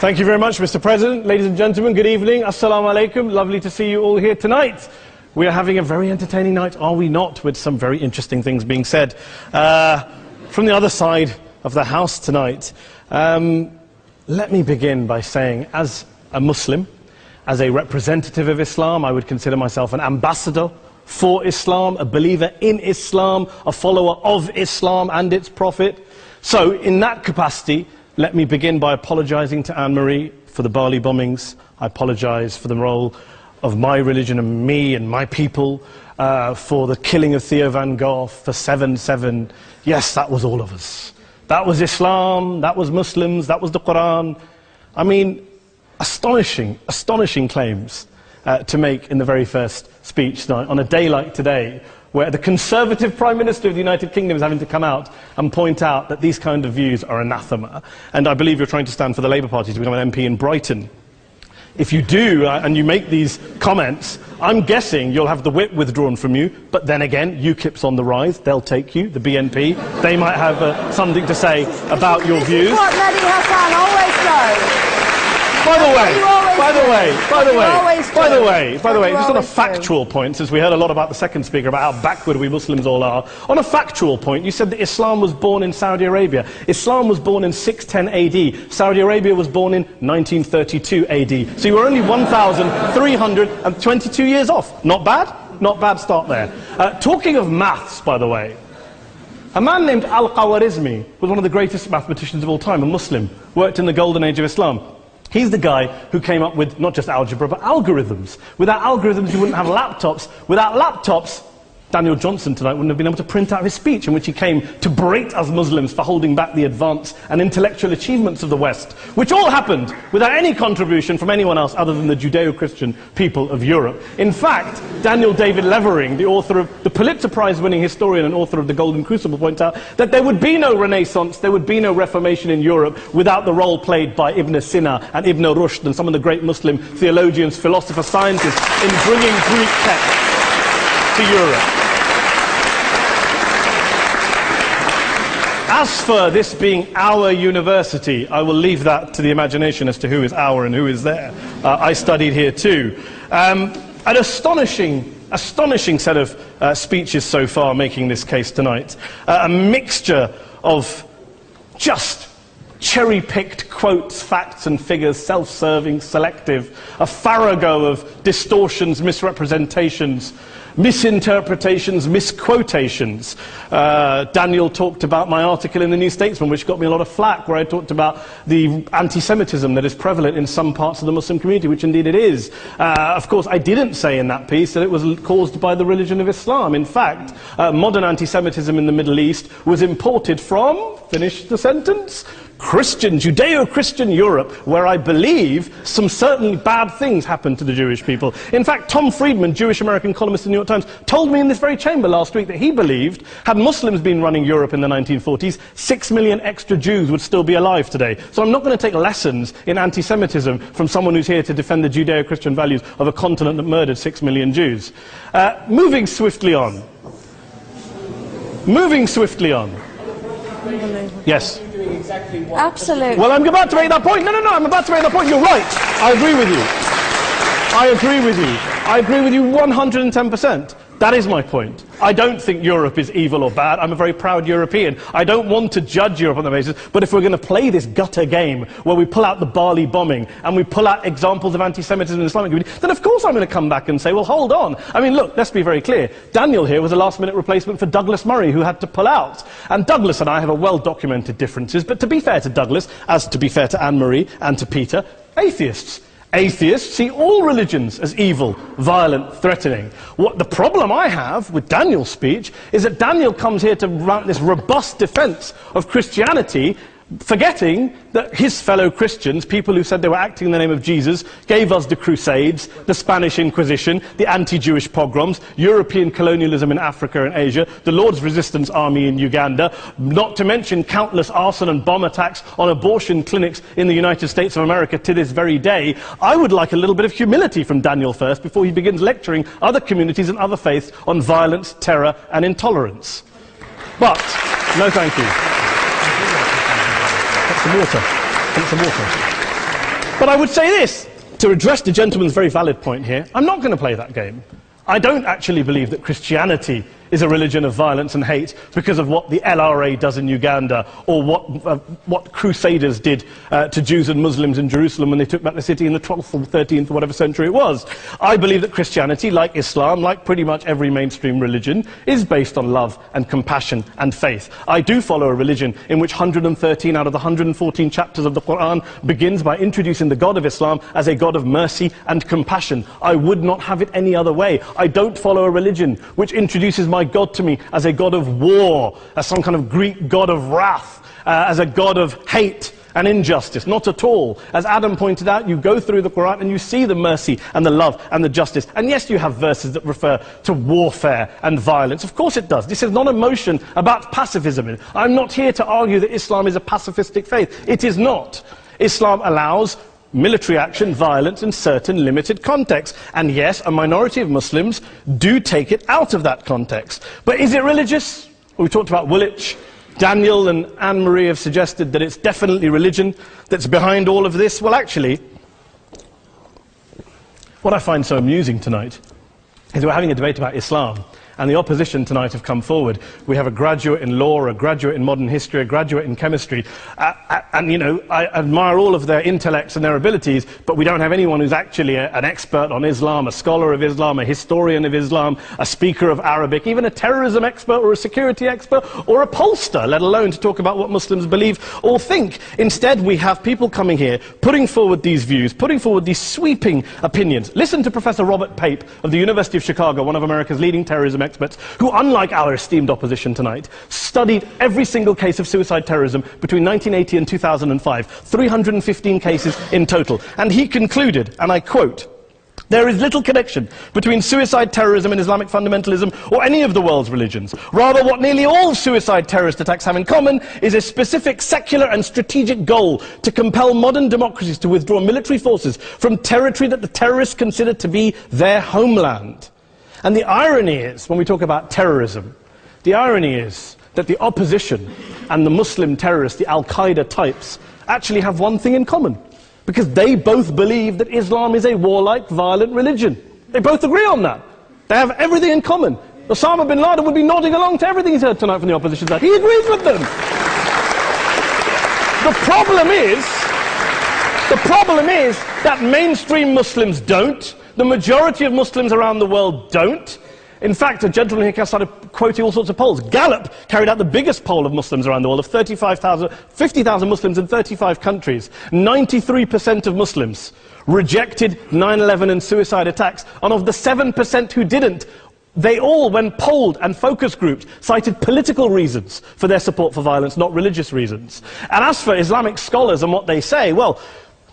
Thank you very much, Mr. President. Ladies and gentlemen, good evening. Assalamu alaikum. Lovely to see you all here tonight. We are having a very entertaining night, are we not, with some very interesting things being said from the other side of the house tonight. Let me begin by saying, as a Muslim, as a representative of Islam, I would consider myself an ambassador for Islam, a believer in Islam, a follower of Islam and its Prophet. So, in that capacity, let me begin by apologizing to Anne-Marie for the Bali bombings. I apologize for the role of my religion and me and my people, for the killing of Theo van Gogh, for 7/7. Yes, that was all of us. That was Islam, that was Muslims, that was the Quran. I mean, astonishing claims to make in the very first speech tonight, on a day like today, where the Conservative Prime Minister of the United Kingdom is having to come out and point out that these kind of views are anathema. And I believe you're trying to stand for the Labour Party to become an MP in Brighton. If you do, and you make these comments, I'm guessing you'll have the whip withdrawn from you, but then again, UKIP's on the rise, they'll take you, the BNP, they might have something to say about your views. This is what Mehdi Hassan always does. By the way, just on a factual point, since we heard a lot about the second speaker, about how backward we Muslims all are, on a factual point, you said that Islam was born in Saudi Arabia. Islam was born in 610 AD. Saudi Arabia was born in 1932 AD. So you were only 1,322 years off. Not bad? Not bad start there. Talking of maths, by the way, a man named Al-Khawarizmi was one of the greatest mathematicians of all time, a Muslim, worked in the golden age of Islam. He's the guy who came up with not just algebra, but algorithms. Without algorithms, you wouldn't have laptops. Without laptops, Daniel Johnson tonight wouldn't have been able to print out his speech in which he came to berate us Muslims for holding back the advance and intellectual achievements of the West, which all happened without any contribution from anyone else other than the Judeo-Christian people of Europe. In fact, Daniel David Levering, the author of the Pulitzer Prize-winning historian and author of The Golden Crucible, points out that there would be no Renaissance, there would be no Reformation in Europe without the role played by Ibn Sina and Ibn Rushd and some of the great Muslim theologians, philosophers, scientists in bringing Greek texts to Europe. As for this being our university, I will leave that to the imagination as to who is our and who is there. I studied here too. An astonishing set of speeches so far making this case tonight. A mixture of just cherry-picked quotes, facts and figures, self-serving, selective, a farrago of distortions, misrepresentations, misinterpretations, misquotations. Daniel talked about my article in the New Statesman, which got me a lot of flack, where I talked about the anti-Semitism that is prevalent in some parts of the Muslim community, which indeed it is. Of course, I didn't say in that piece that it was caused by the religion of Islam. In fact, modern anti-Semitism in the Middle East was imported from, finish the sentence, Judeo-Christian Europe, where I believe some certainly bad things happened to the Jewish people. In fact, Tom Friedman, Jewish-American columnist in the New York Times, told me in this very chamber last week that he believed, had Muslims been running Europe in the 1940s, 6 million extra Jews would still be alive today. So I'm not going to take lessons in anti-Semitism from someone who's here to defend the Judeo-Christian values of a continent that murdered 6 million Jews. Moving swiftly on. Yes. Absolutely. Well, I'm about to make that point. No, I'm about to make that point. You're right. I agree with you 110%. That is my point. I don't think Europe is evil or bad. I'm a very proud European. I don't want to judge Europe on that basis, but if we're going to play this gutter game where we pull out the Bali bombing and we pull out examples of anti-Semitism in the Islamic community, then of course I'm going to come back and say, well, hold on. I mean, look, let's be very clear. Daniel here was a last-minute replacement for Douglas Murray, who had to pull out. And Douglas and I have a well-documented differences, but to be fair to Douglas, as to be fair to Anne-Marie and to Peter, atheists. Atheists see all religions as evil, violent, threatening. What the problem I have with Daniel's speech is that Daniel comes here to run this robust defense of Christianity, forgetting that his fellow Christians, people who said they were acting in the name of Jesus, gave us the Crusades, the Spanish Inquisition, the anti-Jewish pogroms, European colonialism in Africa and Asia, the Lord's Resistance Army in Uganda, not to mention countless arson and bomb attacks on abortion clinics in the United States of America to this very day. I would like a little bit of humility from Daniel first before he begins lecturing other communities and other faiths on violence, terror and intolerance. But, no thank you. Some water. But I would say this, to address the gentleman's very valid point here, I'm not going to play that game. I don't actually believe that Christianity is a religion of violence and hate because of what the LRA does in Uganda or what Crusaders did to Jews and Muslims in Jerusalem when they took back the city in the 12th or 13th or whatever century it was. I believe that Christianity, like Islam, like pretty much every mainstream religion, is based on love and compassion and faith. I do follow a religion in which 113 out of the 114 chapters of the Quran begins by introducing the God of Islam as a God of mercy and compassion. I would not have it any other way. I don't follow a religion which introduces my God to me as a God of war, as some kind of Greek God of wrath, as a God of hate and injustice. Not at all. As Adam pointed out, you go through the Quran and you see the mercy and the love and the justice. And yes, you have verses that refer to warfare and violence. Of course it does. This is not a motion about pacifism. I'm not here to argue that Islam is a pacifistic faith. It is not. Islam allows military action, violence in certain limited contexts. And yes, a minority of Muslims do take it out of that context. But is it religious? We talked about Woolwich. Daniel and Anne-Marie have suggested that it's definitely religion that's behind all of this. Well, actually, what I find so amusing tonight is we're having a debate about Islam. And the opposition tonight have come forward. We have a graduate in law, a graduate in modern history, a graduate in chemistry. And, you know, I admire all of their intellects and their abilities, but we don't have anyone who's actually an expert on Islam, a scholar of Islam, a historian of Islam, a speaker of Arabic, even a terrorism expert or a security expert or a pollster, let alone to talk about what Muslims believe or think. Instead, we have people coming here, putting forward these views, putting forward these sweeping opinions. Listen to Professor Robert Pape of the University of Chicago, one of America's leading terrorism experts, who, unlike our esteemed opposition tonight, studied every single case of suicide terrorism between 1980 and 2005, 315 cases in total. And he concluded, and I quote, "There is little connection between suicide terrorism and Islamic fundamentalism or any of the world's religions. Rather, what nearly all suicide terrorist attacks have in common is a specific secular and strategic goal to compel modern democracies to withdraw military forces from territory that the terrorists consider to be their homeland." And the irony is, when we talk about terrorism, the irony is that the opposition and the Muslim terrorists, the Al-Qaeda types, actually have one thing in common. Because they both believe that Islam is a warlike, violent religion. They both agree on that. They have everything in common. Osama bin Laden would be nodding along to everything he's heard tonight from the opposition side. He agrees with them. The problem is that mainstream Muslims don't. The majority of Muslims around the world don't. In fact, a gentleman here started quoting all sorts of polls. Gallup carried out the biggest poll of Muslims around the world, of 50,000 Muslims in 35 countries. 93% of Muslims rejected 9/11 and suicide attacks. And of the 7% who didn't, they all, when polled and focus grouped, cited political reasons for their support for violence, not religious reasons. And as for Islamic scholars and what they say, well,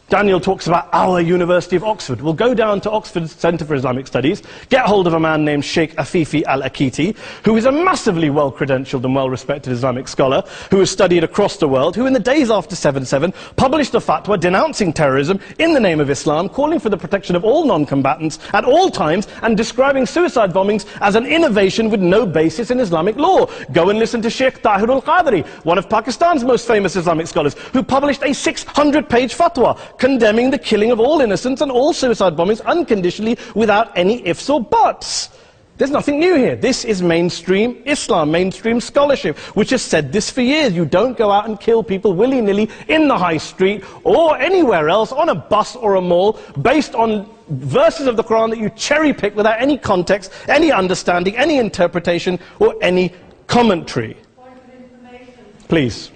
Daniel talks about our University of Oxford. We'll go down to Oxford's Centre for Islamic Studies, get hold of a man named Sheikh Afifi al-Akiti, who is a massively well-credentialed and well-respected Islamic scholar, who has studied across the world, who in the days after 7/7 published a fatwa denouncing terrorism in the name of Islam, calling for the protection of all non-combatants at all times, and describing suicide bombings as an innovation with no basis in Islamic law. Go and listen to Sheikh Tahir al-Qadri, one of Pakistan's most famous Islamic scholars, who published a 600-page fatwa condemning the killing of all innocents and all suicide bombings unconditionally without any ifs or buts. There's nothing new here. This is mainstream Islam, mainstream scholarship, which has said this for years. You don't go out and kill people willy-nilly in the high street or anywhere else, on a bus or a mall, based on verses of the Quran that you cherry-pick without any context, any understanding, any interpretation, or any commentary. Point of information. Please.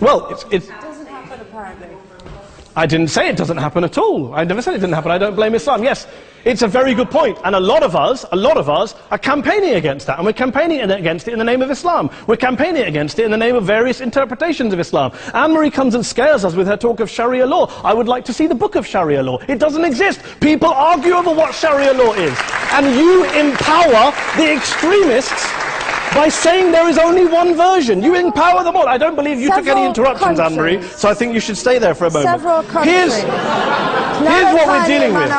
Well, it doesn't happen apparently. I didn't say it doesn't happen at all. I never said it didn't happen. I don't blame Islam. Yes, it's a very good point. And a lot of us are campaigning against that. And we're campaigning against it in the name of Islam. We're campaigning against it in the name of various interpretations of Islam. Anne-Marie comes and scares us with her talk of Sharia law. I would like to see the book of Sharia law. It doesn't exist. People argue over what Sharia law is. And you empower the extremists by saying there is only one version. You empower them all. I don't believe you took any interruptions, Anne-Marie, so I think you should stay there for a moment. Several countries. Here's what we're dealing with.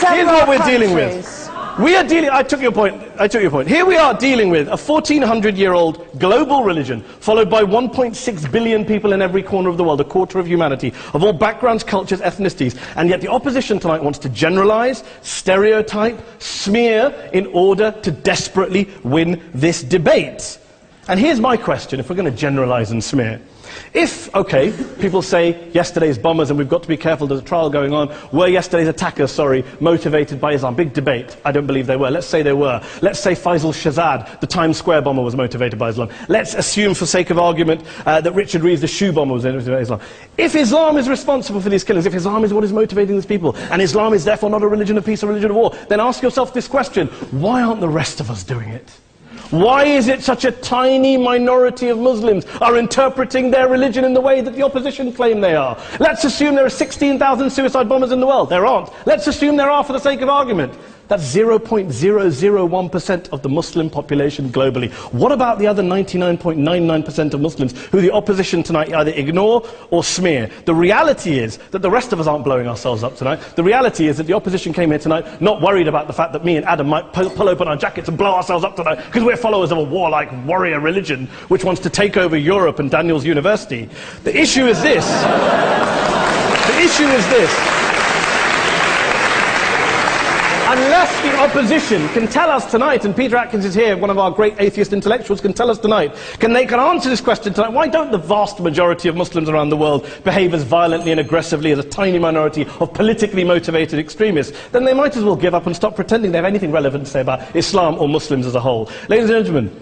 Here's what we're dealing with. We are dealing, I took your point. Here we are dealing with a 1400-year-old global religion, followed by 1.6 billion people in every corner of the world, a quarter of humanity, of all backgrounds, cultures, ethnicities. And yet the opposition tonight wants to generalize, stereotype, smear in order to desperately win this debate. And here's my question, if we're going to generalize and smear. If, okay, people say yesterday's bombers, and we've got to be careful, there's a trial going on, were yesterday's attackers, motivated by Islam? Big debate. I don't believe they were. Let's say they were. Let's say Faisal Shahzad, the Times Square bomber, was motivated by Islam. Let's assume, for sake of argument, that Richard Reeves, the shoe bomber, was motivated by Islam. If Islam is responsible for these killings, if Islam is what is motivating these people, and Islam is therefore not a religion of peace, a religion of war, then ask yourself this question: why aren't the rest of us doing it? Why is it such a tiny minority of Muslims are interpreting their religion in the way that the opposition claim they are? Let's assume there are 16,000 suicide bombers in the world. There aren't. Let's assume there are for the sake of argument. That's 0.001% of the Muslim population globally. What about the other 99.99% of Muslims who the opposition tonight either ignore or smear? The reality is that the rest of us aren't blowing ourselves up tonight. The reality is that the opposition came here tonight not worried about the fact that me and Adam might pull open our jackets and blow ourselves up tonight because we're followers of a warlike warrior religion which wants to take over Europe and Daniel's university. The issue is this. The issue is this. Unless the opposition can tell us tonight, and Peter Atkins is here, one of our great atheist intellectuals, can tell us tonight, can answer this question tonight: why don't the vast majority of Muslims around the world behave as violently and aggressively as a tiny minority of politically motivated extremists? Then they might as well give up and stop pretending they have anything relevant to say about Islam or Muslims as a whole. Ladies and gentlemen,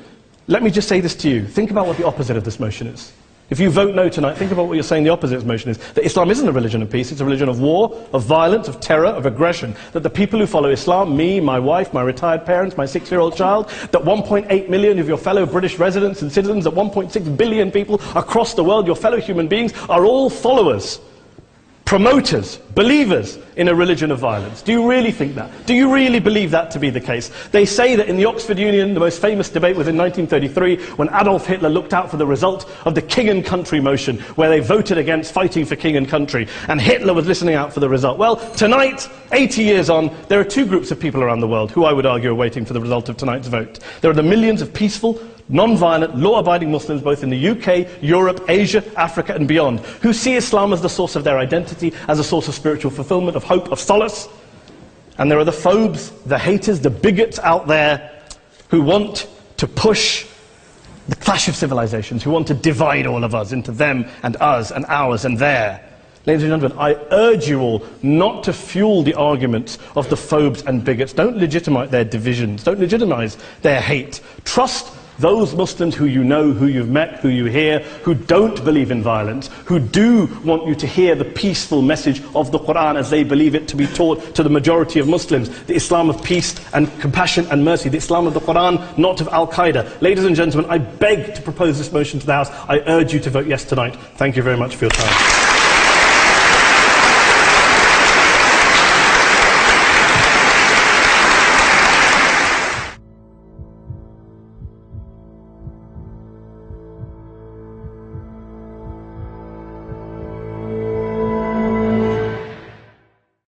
let me just say this to you. Think about what the opposite of this motion is. If you vote no tonight, think about what you're saying the opposite of this motion is. That Islam isn't a religion of peace, it's a religion of war, of violence, of terror, of aggression. That the people who follow Islam, me, my wife, my retired parents, my 6-year-old child, that 1.8 million of your fellow British residents and citizens, that 1.6 billion people across the world, your fellow human beings, are all followers, promoters, believers in a religion of violence. Do you really think that? Do you really believe that to be the case? They say that in the Oxford Union, the most famous debate was in 1933, when Adolf Hitler looked out for the result of the King and Country motion, where they voted against fighting for King and Country, and Hitler was listening out for the result. Well, tonight, 80 years on, there are two groups of people around the world who I would argue are waiting for the result of tonight's vote. There are the millions of peaceful, non-violent, law-abiding Muslims both in the UK, Europe, Asia, Africa and beyond, who see Islam as the source of their identity, as a source of spiritual fulfillment, of hope, of solace. And there are the phobes, the haters, the bigots out there who want to push the clash of civilizations, who want to divide all of us into them and us and ours and their. Ladies and gentlemen, I urge you all not to fuel the arguments of the phobes and bigots. Don't legitimize their divisions. Don't legitimize their hate. Trust those Muslims who you know, who you've met, who you hear, who don't believe in violence, who do want you to hear the peaceful message of the Quran as they believe it to be taught to the majority of Muslims, the Islam of peace and compassion and mercy, the Islam of the Quran, not of Al-Qaeda. Ladies and gentlemen, I beg to propose this motion to the House. I urge you to vote yes tonight. Thank you very much for your time.